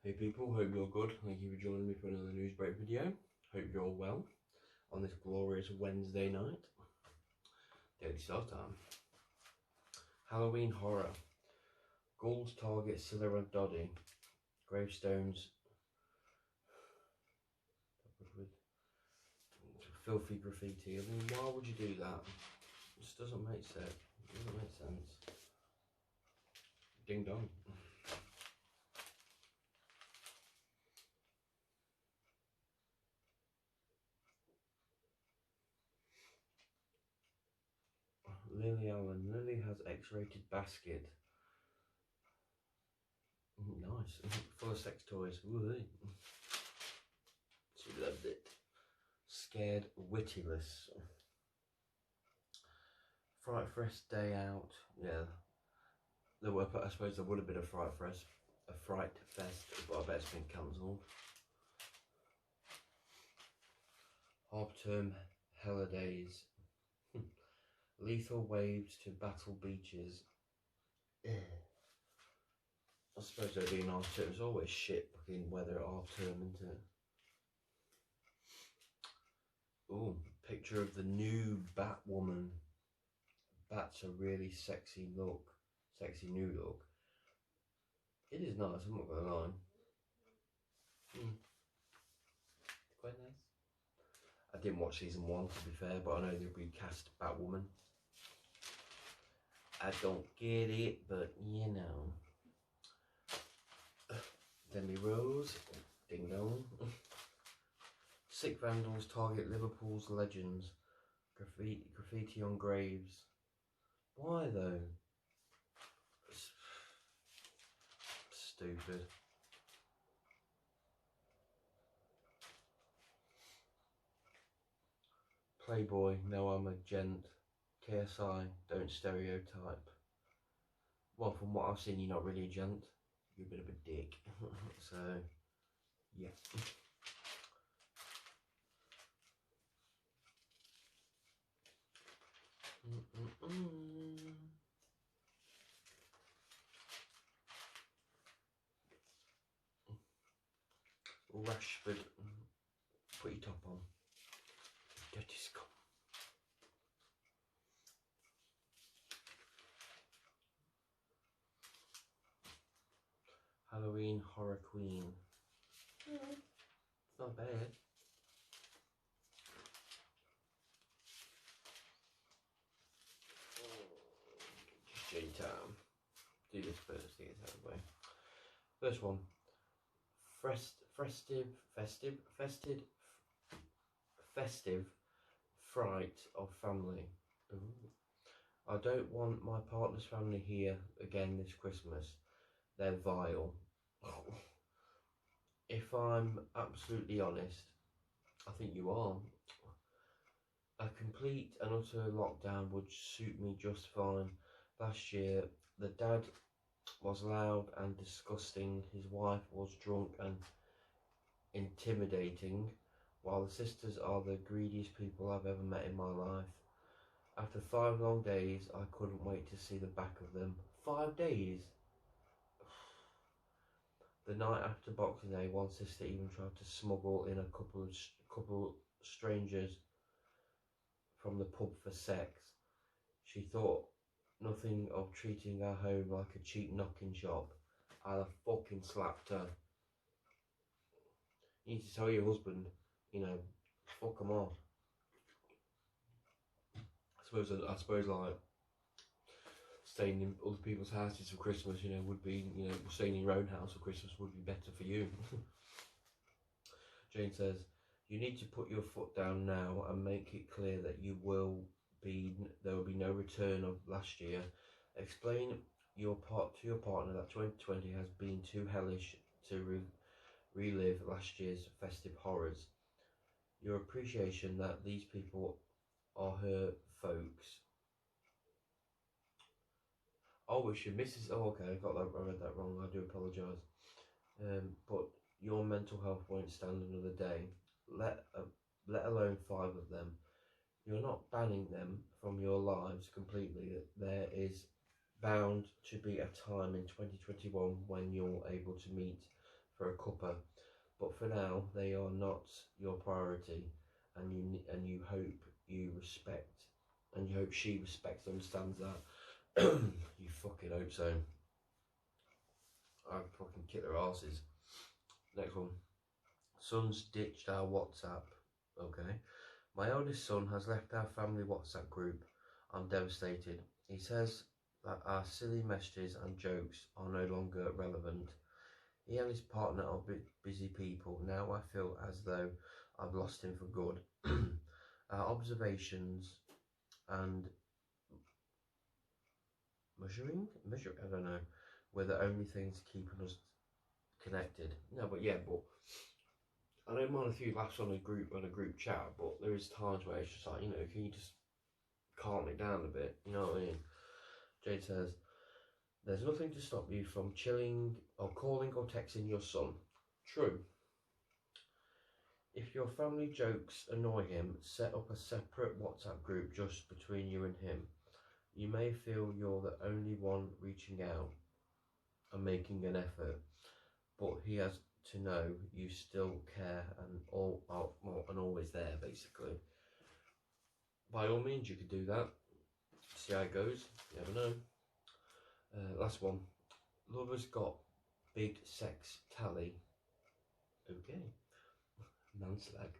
Hey people, hope you're good. Thank you for joining me for another news break video. Hope you're all well on this glorious Wednesday night. Daily Star time. Halloween horror. Ghouls target Scylla and Doddy. Gravestones with filthy graffiti. I mean, why would you do that? It just doesn't make sense. It doesn't make sense. Ding dong. Lily Allen. Lily has X-rated basket. Nice. Full of sex toys. Woo-hoo. She loved it. Scared Wittyless. Fright Fest day out. Yeah. I suppose there would have been a Fright Fest, but I bet it's been cancelled. Half term holidays. Lethal waves to battle beaches. I suppose they're being half term. It's always shit fucking weather at half term, isn't it? Oh, picture of the new Batwoman. That's a really sexy look. Sexy new look. It is nice, I'm not gonna lie. Quite nice. I didn't watch season 1 to be fair, but I know they'll recast Batwoman. I don't get it, but you know. Demi Rose, ding dong. Sick vandals target Liverpool's legends. Graffiti on graves. Why though? Stupid. Playboy, no I'm a gent. KSI, don't stereotype. Well, from what I've seen, you're not really a gent. You're a bit of a dick. So, yeah. Rashford, put your top on. Dirty scum. Halloween horror queen. It's not bad. Just J time. Do this first, get it out of the way. First one. Festive fright of family. Ooh. I don't want my partner's family here again this Christmas. They're vile. If I'm absolutely honest, I think you are. A complete and utter lockdown would suit me just fine. Last year, the dad was loud and disgusting. His wife was drunk and intimidating, while the sisters are the greediest people I've ever met in my life. After 5 long days, I couldn't wait to see the back of them. 5 days? The night after Boxing Day, one sister even tried to smuggle in a couple strangers from the pub for sex. She thought nothing of treating her home like a cheap knocking shop. I'd have fucking slapped her. You need to tell your husband, you know, fuck them off. I suppose like staying in other people's houses for Christmas, you know, would be, you know, staying in your own house for Christmas would be better for you. Jane says, you need to put your foot down now and make it clear that there will be no return of last year. Explain to your partner that 2020 has been too hellish to relive last year's festive horrors. Your appreciation that these people are her folks. Oh, it's your Mrs. Oh, okay, I read that wrong. I do apologise. But your mental health won't stand another day. Let alone 5 of them. You're not banning them from your lives completely. There is bound to be a time in 2021 when you're able to meet for a cuppa, but for now they are not your priority, and you hope she respects and understands that. You fucking hope so. I'd fucking kick their asses. Next one. Son's ditched our WhatsApp. Okay. My eldest son has left our family WhatsApp group. I'm devastated. He says that our silly messages and jokes are no longer relevant. He and his partner are busy people. Now I feel as though I've lost him for good. Our observations and measuring, I don't know, were the only things keeping us connected. No, but yeah, but I don't mind if you laughs on a group chat, but there is times where it's just like, can you just calm it down a bit? You know what I mean? Jade says, there's nothing to stop you from chilling or calling or texting your son. True. If your family jokes annoy him, set up a separate WhatsApp group just between you and him. You may feel you're the only one reaching out and making an effort, but he has to know you still care and always there, basically. By all means, you could do that. See how it goes. You never know. Last one. Lover's got big sex tally. Okay. Manslag.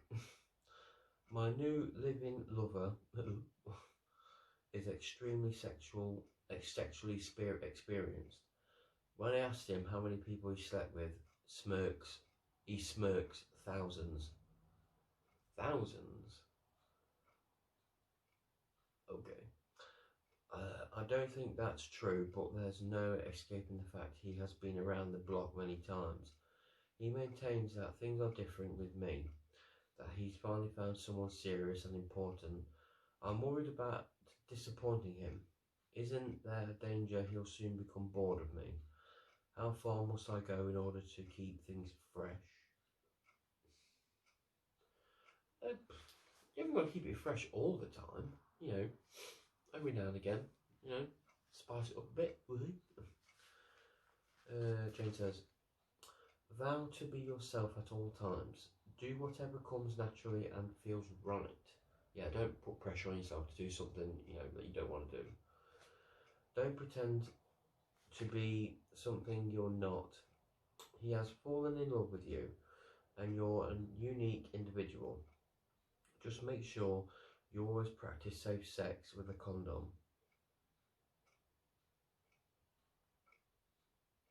My new living lover is extremely sexually experienced. When I asked him how many people he slept with, he smirks thousands. Thousands? Okay. I don't think that's true, but there's no escaping the fact he has been around the block many times. He maintains that things are different with me, that he's finally found someone serious and important. I'm worried about disappointing him. Isn't there a danger he'll soon become bored of me? How far must I go in order to keep things fresh? You haven't got to keep it fresh all the time, every now and again, spice it up a bit. Jane says, vow to be yourself at all times. Do whatever comes naturally and feels right. Yeah, don't put pressure on yourself to do something, that you don't want to do. Don't pretend to be something you're not. He has fallen in love with you, and you're a unique individual. Just make sure you always practice safe sex with a condom.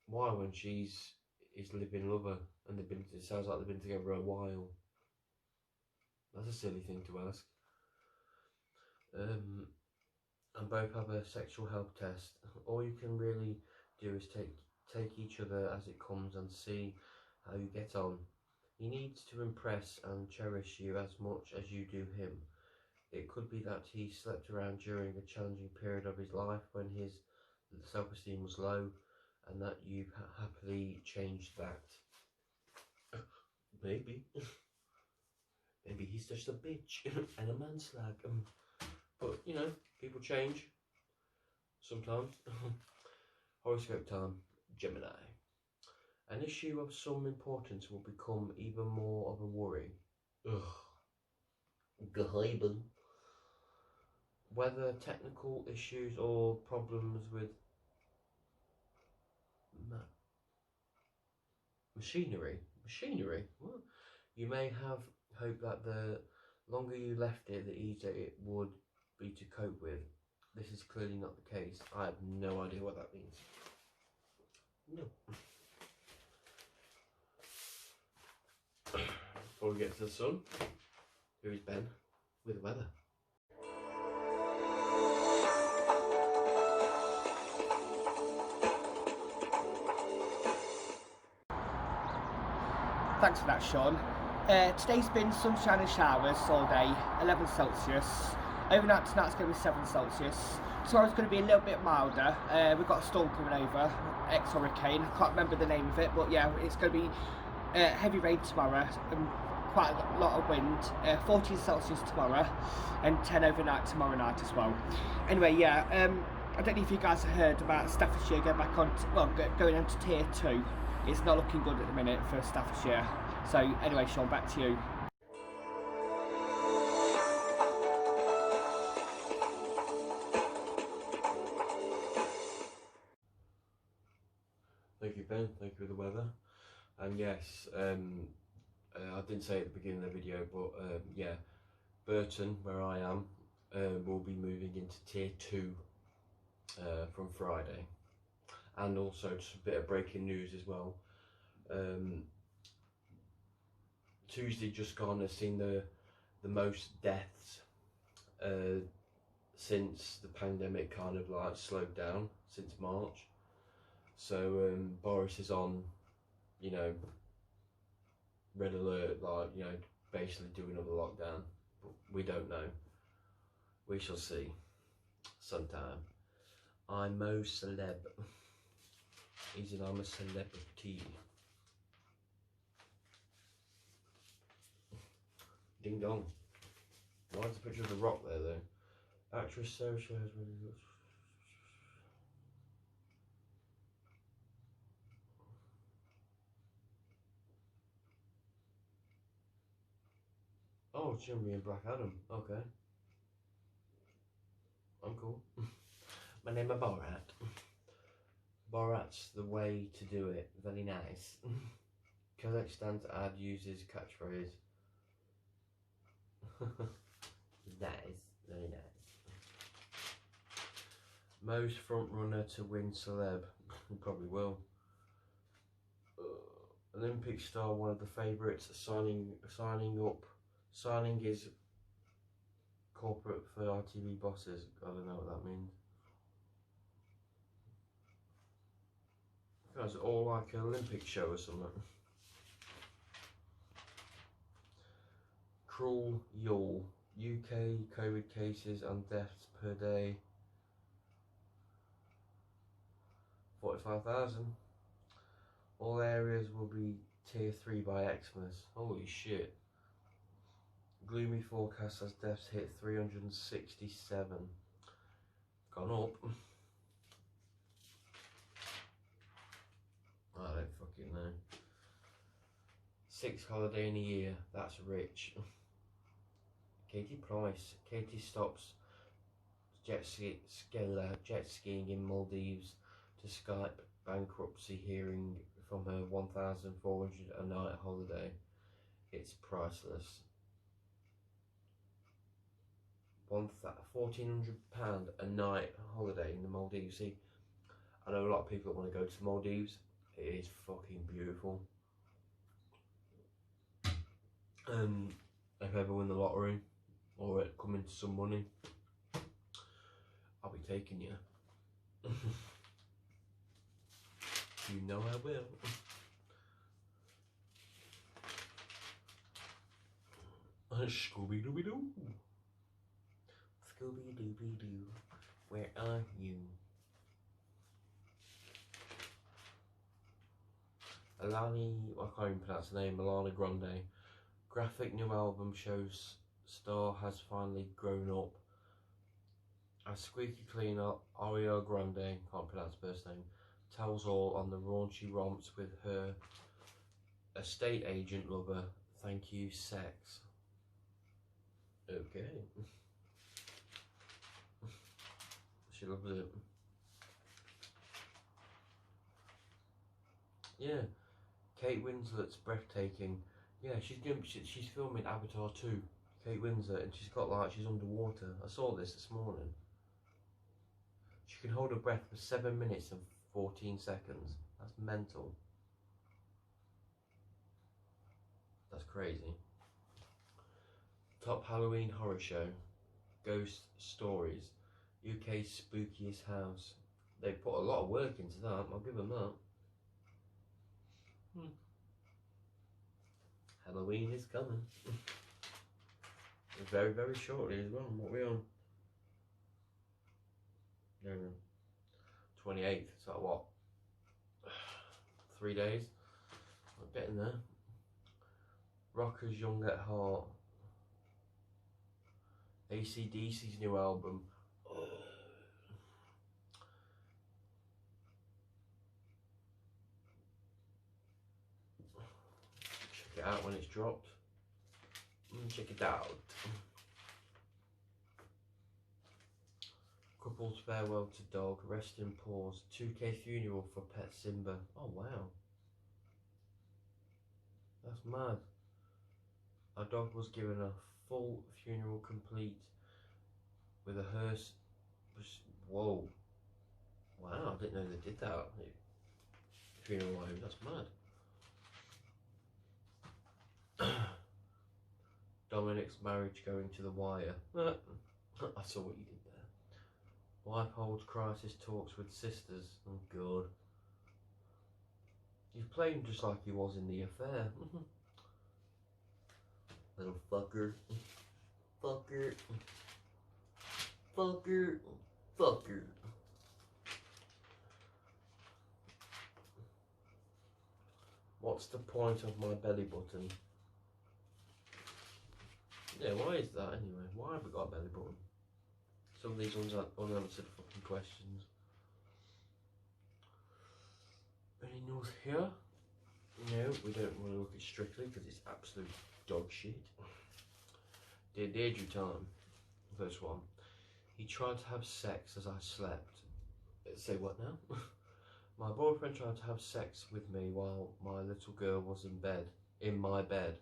Why, when she's his living lover and it sounds like they've been together a while? That's a silly thing to ask. And both have a sexual health test. All you can really do is take each other as it comes and see how you get on. He needs to impress and cherish you as much as you do him. It could be that he slept around during a challenging period of his life when his self-esteem was low, and that you've happily changed that. Maybe. Maybe he's just a bitch and a manslag. But, people change. Sometimes. Horoscope time. Gemini. An issue of some importance will become even more of a worry. Geheim. Whether technical issues or problems with machinery. What? You may have hope that the longer you left it, the easier it would be to cope with. This is clearly not the case. I have no idea what that means. No. Before we get to the sun, here is Ben with the weather. Thanks for that, Sean. Today's been sunshine and showers all day, 11 Celsius. Overnight tonight's going to be 7 Celsius. Tomorrow's going to be a little bit milder. We've got a storm coming over, ex-hurricane. I can't remember the name of it, but yeah, it's going to be heavy rain tomorrow and quite a lot of wind. 14 Celsius tomorrow and 10 overnight tomorrow night as well. Anyway, yeah, I don't know if you guys have heard about Staffordshire going back on, going into tier 2. it's not looking good at the minute for Staffordshire. So anyway, Sean, back to you. Thank you, Ben. Thank you for the weather. And yes, I didn't say at the beginning of the video, but yeah, Burton, where I am, will be moving into Tier 2 from Friday. And also just a bit of breaking news as well. Tuesday just gone has seen the most deaths since the pandemic kind of like slowed down since March. So Boris is on, you know, red alert, like, you know, basically doing another lockdown. But we don't know. We shall see sometime. I'm Mo Celeb. He's an I'm a celebrity. Ding dong. Why is the picture of the Rock there though? Actress Sarah Shaw has really good. Oh, it's gonna be in Black Adam. Okay. I'm cool. My name is Borat. Borat's the way to do it. Very nice. Kazakhstan's ad uses catchphrase. Nice. Very nice. Most front runner to win celeb. He probably will. Olympic star, one of the favourites, signing his corporate for RTV bosses. I don't know what that means. It's all like an Olympic show or something. Cruel Yule. UK COVID cases and deaths per day 45,000. All areas will be Tier 3 by Xmas. Holy shit. Gloomy forecast as deaths hit 367. Gone up. I don't fucking know. 6 holiday in a year. That's rich. Katie Price. Katie stops jet skiing in Maldives to Skype bankruptcy hearing from her 1,400 a night holiday. It's priceless. £1,400 a night holiday in the Maldives. See, I know a lot of people that want to go to the Maldives. It is fucking beautiful. If I ever win the lottery or it come into some money, I'll be taking you. You know I will. Scooby-Dooby-Doo. Scooby-Dooby-Doo. Where are you? Alani, I can't even pronounce the name, Alana Grande. Graphic new album shows star has finally grown up. As squeaky clean Ariana Grande, can't pronounce her first name, tells all on the raunchy romps with her estate agent lover. Thank you, sex. Okay. She loves it. Yeah. Kate Winslet's breathtaking. Yeah, she's filming Avatar 2. Kate Winslet, and she's underwater. I saw this morning. She can hold her breath for 7 minutes and 14 seconds. That's mental. That's crazy. Top Halloween horror show. Ghost Stories. UK's spookiest house. They put a lot of work into that. I'll give them that. Halloween is coming. Very, very shortly as well. What are we on? No. 28th. So what? 3 days. I'm getting there. Rockers Young at Heart. AC/DC's new album. it out when it's dropped. Check it out. Couple's farewell to dog, rest in pause, 2K funeral for pet Simba. Oh wow. That's mad. Our dog was given a full funeral complete with a hearse. Whoa. Wow, I didn't know they did that at the funeral home. That's mad. Dominic's marriage going to the wire. I saw what you did there. Wife holds crisis talks with sisters. Oh god. He's playing just like he was in The Affair. Little fucker. Fucker. Fucker. Fucker. What's the point of my belly button? Yeah, why is that anyway? Why have we got a belly button? Some of these ones are unanswered fucking questions. Any news here? No, we don't want to look at Strictly because it's absolute dog shit. Dear Deirdre time. First one. He tried to have sex as I slept. Say what now? My boyfriend tried to have sex with me while my little girl was in my bed.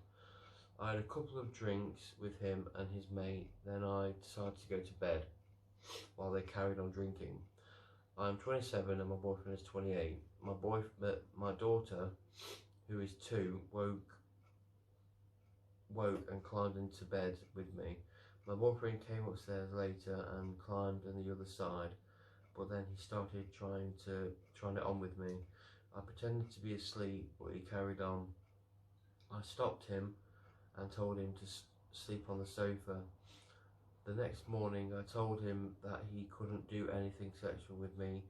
I had a couple of drinks with him and his mate, then I decided to go to bed while they carried on drinking. I'm 27 and my boyfriend is 28. My daughter, who is 2, woke and climbed into bed with me. My boyfriend came upstairs later and climbed on the other side, but then he started trying it on with me. I pretended to be asleep, but he carried on. I stopped him and told him to sleep on the sofa. The next morning I told him that he couldn't do anything sexual with me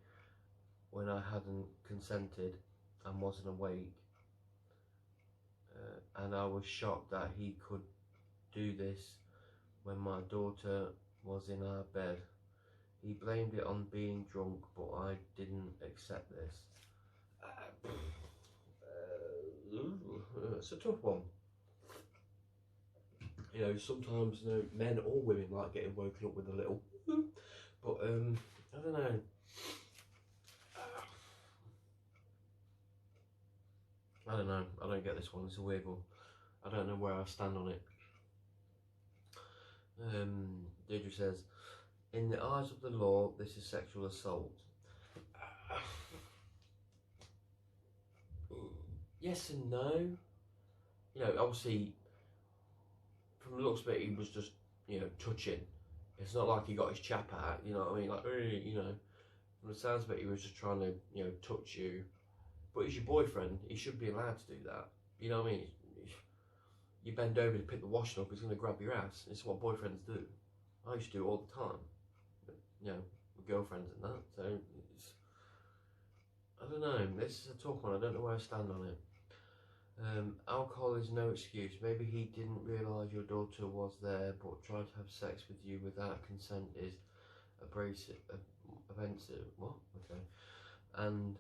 when I hadn't consented and wasn't awake. And I was shocked that he could do this when my daughter was in our bed. He blamed it on being drunk, but I didn't accept this. It's a tough one. You know, sometimes men or women like getting woken up with a little, but I don't know. I don't know. I don't get this one. It's a weird one. I don't know where I stand on it. Deirdre says, in the eyes of the law, this is sexual assault. Yes and no. You know, obviously, from the looks of it, he was just, touching. It's not like he got his chap out, you know what I mean? Like, from the sounds of it, he was just trying to, touch you. But he's your boyfriend, he should be allowed to do that. You know what I mean? You bend over to pick the washing up, he's going to grab your ass. It's what boyfriends do. I used to do it all the time. But, with girlfriends and that. So, I don't know. This is a tough one. I don't know where I stand on it. Alcohol is no excuse. Maybe he didn't realise your daughter was there, but trying to have sex with you without consent is abrasive, offensive. What? Okay. And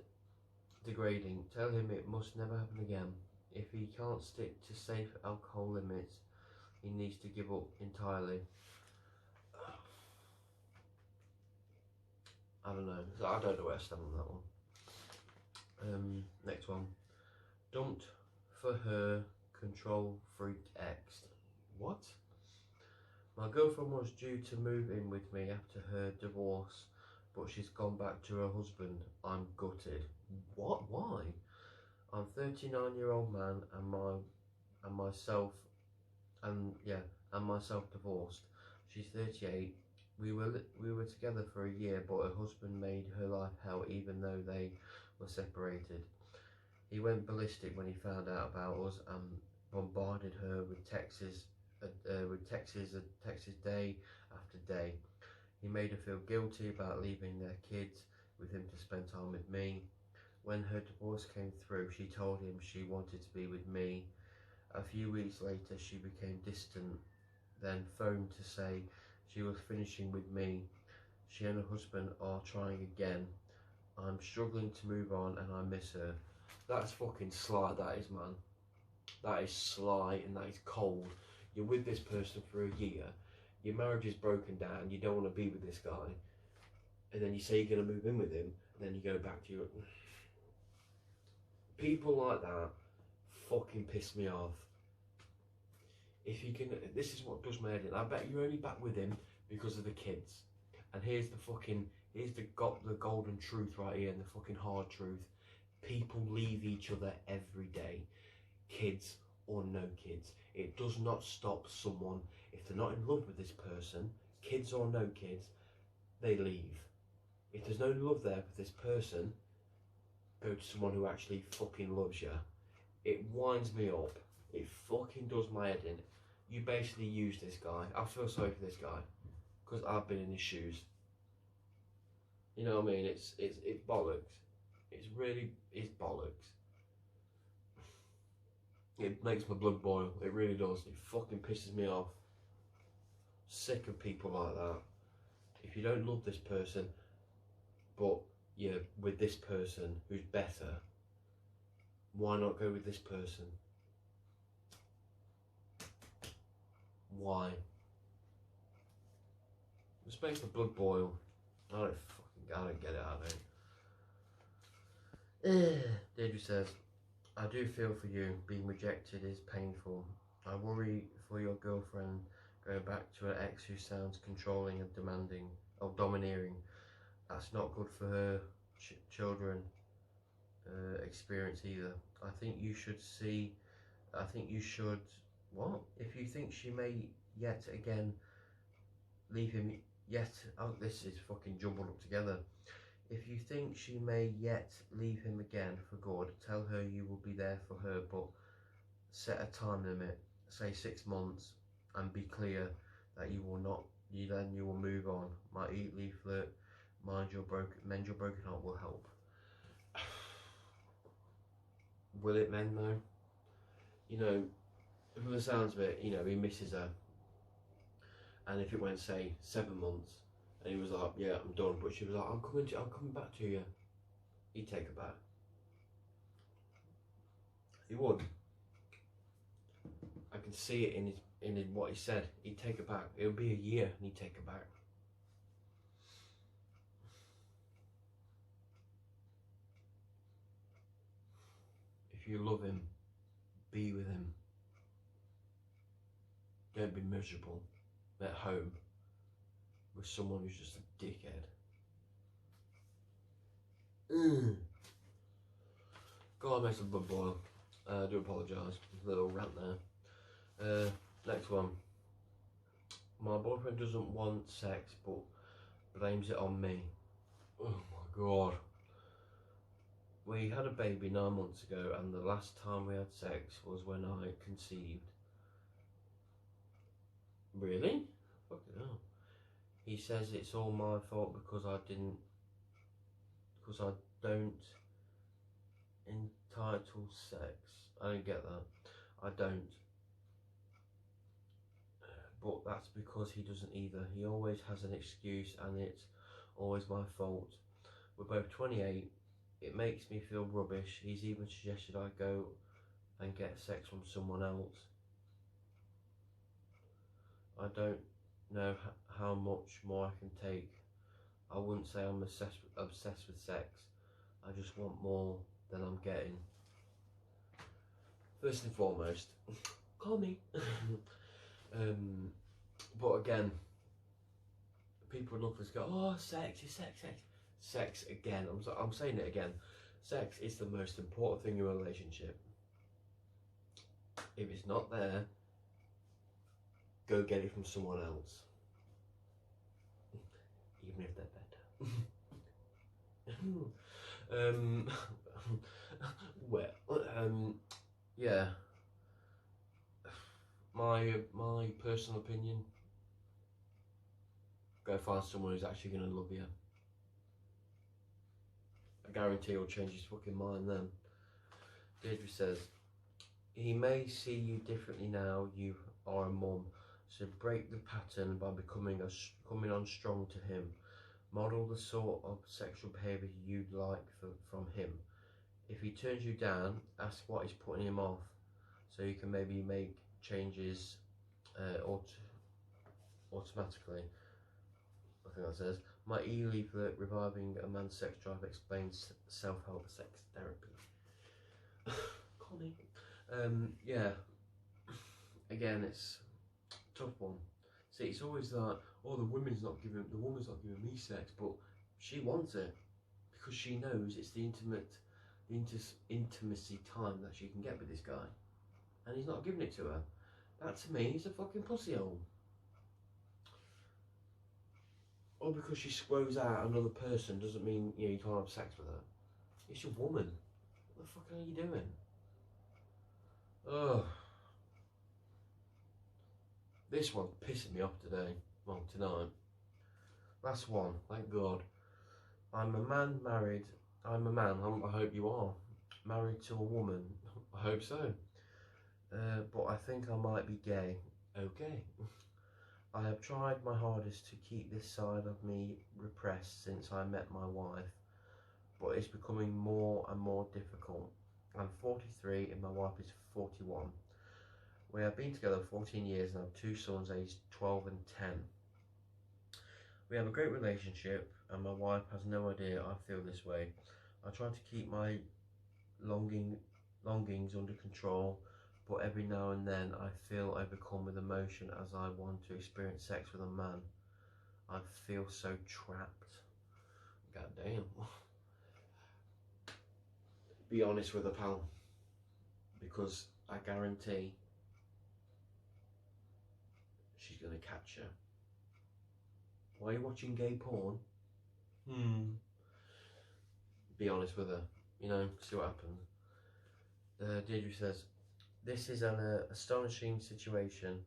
degrading. Tell him it must never happen again. If he can't stick to safe alcohol limits, he needs to give up entirely. I don't know. I don't know where I stand on that one. Next one. Dumped for her control freak ex. What? My girlfriend was due to move in with me after her divorce, but she's gone back to her husband. I'm gutted. What? Why? I'm 39-year-old man and myself divorced. She's 38. We were together for a year, but her husband made her life hell even though they were separated. He went ballistic when he found out about us and bombarded her with texts day after day. He made her feel guilty about leaving their kids with him to spend time with me. When her divorce came through, she told him she wanted to be with me. A few weeks later, she became distant, then phoned to say she was finishing with me. She and her husband are trying again. I'm struggling to move on and I miss her. That's fucking sly, that is, man. That is sly and that is cold. You're with this person for a year, your marriage is broken down, you don't want to be with this guy, and then you say you're going to move in with him, and then you go back to your... People like that fucking piss me off. If you can, this is what does my head in. I bet you're only back with him because of the kids. And here's the golden truth right here, and the fucking hard truth. People leave each other every day, kids or no kids. It does not stop someone, if they're not in love with this person, kids or no kids, they leave. If there's no love there with this person, go to someone who actually fucking loves you. It winds me up. It fucking does my head in. You basically use this guy. I feel sorry for this guy because I've been in his shoes. You know what I mean? It's bollocks. It's bollocks. It makes my blood boil. It really does. It fucking pisses me off. Sick of people like that. If you don't love this person, but you're with this person who's better, why not go with this person? Why? This makes my blood boil. I don't get it, I don't. Deirdre says, I do feel for you. Being rejected is painful. I worry for your girlfriend going back to her ex who sounds controlling and demanding, or domineering. That's not good for her children experience either. I think you should, what? If you think she may yet again leave him this is fucking jumbled up together. If you think she may yet leave him again for good, tell her you will be there for her, but set a time limit, say 6 months, and be clear that you will not, you will move on. Might eat, flirt, mend your broken heart will help. Will it mend though? You know, from the sounds of it, you know, he misses her. And if it went, say, 7 months, and he was like, yeah, I'm done, but she was like, I'm coming back to you, he'd take her back. He would. I can see it in what he said. He'd take her back. It would be a year, and he'd take her back. If you love him, be with him. Don't be miserable at home with someone who's just a dickhead. God, makes a blood boil. I do apologise. A little rant there. Next one. My boyfriend doesn't want sex but blames it on me. Oh my god. We had a baby 9 months ago, and the last time we had sex was when I conceived. Really? Fucking hell. He says it's all my fault because I don't entitle sex. I don't get that. I don't. But that's because he doesn't either. He always has an excuse, and it's always my fault. We're both 28. It makes me feel rubbish. He's even suggested I go and get sex from someone else. I don't know how much more I can take. I wouldn't say I'm obsessed with sex. I just want more than I'm getting. First and foremost, call me. But again, people look at this go, oh, sex. Sex again. I'm saying it again. Sex is the most important thing in a relationship. If it's not there, go get it from someone else, even if they're better. Yeah. My personal opinion: go find someone who's actually going to love you. I guarantee he'll change his fucking mind then. Deirdre says, he may see you differently now you are a mum, so break the pattern by coming on strong to him. Model the sort of sexual behaviour you'd like from him. If he turns you down, ask what is putting him off. so you can maybe make changes automatically. I think that says, my e-leaflet reviving a man's sex drive explains self-help sex therapy. Connie. Yeah. Again, it's a tough one. See, it's always like, oh, the woman's not giving me sex, but she wants it because she knows it's the intimacy time that she can get with this guy, and he's not giving it to her. That to me is a fucking pussy hole. Or because she squoze out another person doesn't mean you can't have sex with her. It's your woman. What the fuck are you doing? Ugh. This one's pissing me off today. Well, tonight. Last one, thank God. I'm a man, I hope you are. Married to a woman. I hope so. But I think I might be gay. Okay. I have tried my hardest to keep this side of me repressed since I met my wife, but it's becoming more and more difficult. I'm 43 and my wife is 41. We have been together 14 years and have 2 sons aged 12 and 10. We have a great relationship and my wife has no idea I feel this way. I try to keep my longings under control, but every now and then I feel overcome with emotion as I want to experience sex with a man. I feel so trapped. God damn. Be honest with her, pal, because I guarantee she's gonna catch you. Why are you watching gay porn? Be honest with her, see what happens. Deirdre says, this is an astonishing situation.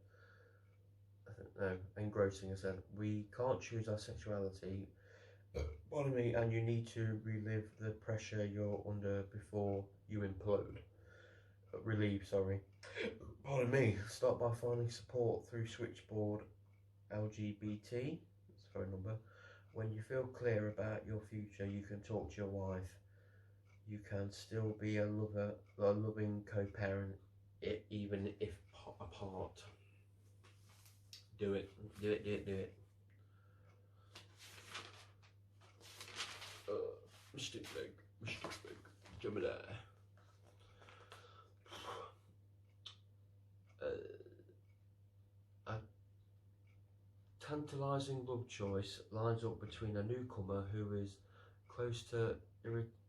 Engrossing. I said, we can't choose our sexuality. Pardon me, and you need to relive the pressure you're under before you implode. Relieve, sorry. Pardon me. Start by finding support through Switchboard LGBT. That's the phone number. When you feel clear about your future, you can talk to your wife. You can still be a loving co-parent, even if apart. Do it. Mr. Big, jump there. A tantalising love choice lines up between a newcomer who is close to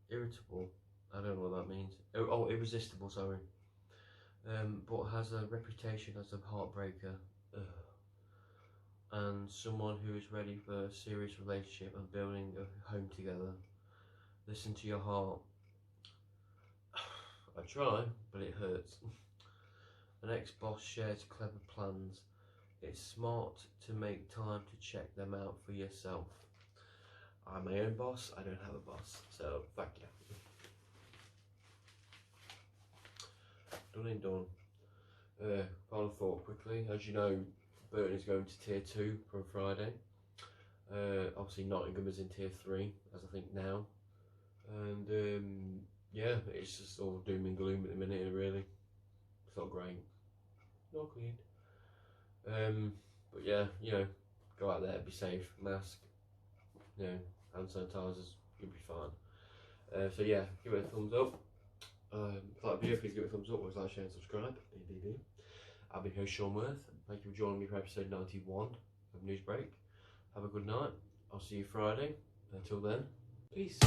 irritable. I don't know what that means. Oh, irresistible, sorry. But has a reputation as a heartbreaker. And someone who is ready for a serious relationship and building a home together. Listen to your heart. I try, but it hurts. An ex-boss shares clever plans. It's smart to make time to check them out for yourself. I'm my own boss, I don't have a boss, so fuck you. Done and done. Final thought quickly. As you know, Burton is going to tier 2 from Friday. Obviously Nottingham is in tier 3, as I think now. And yeah, it's just all doom and gloom at the minute, really. It's not great. Not clean. But yeah, go out there, be safe, mask, hand sanitizers, you'll be fine. So yeah, give it a thumbs up. If you like the video, please give it a thumbs up, always like, share and subscribe. I've been here, Sean Worth. Thank you for joining me for episode 91 of Newsbreak. Have a good night. I'll see you Friday. Until then, peace.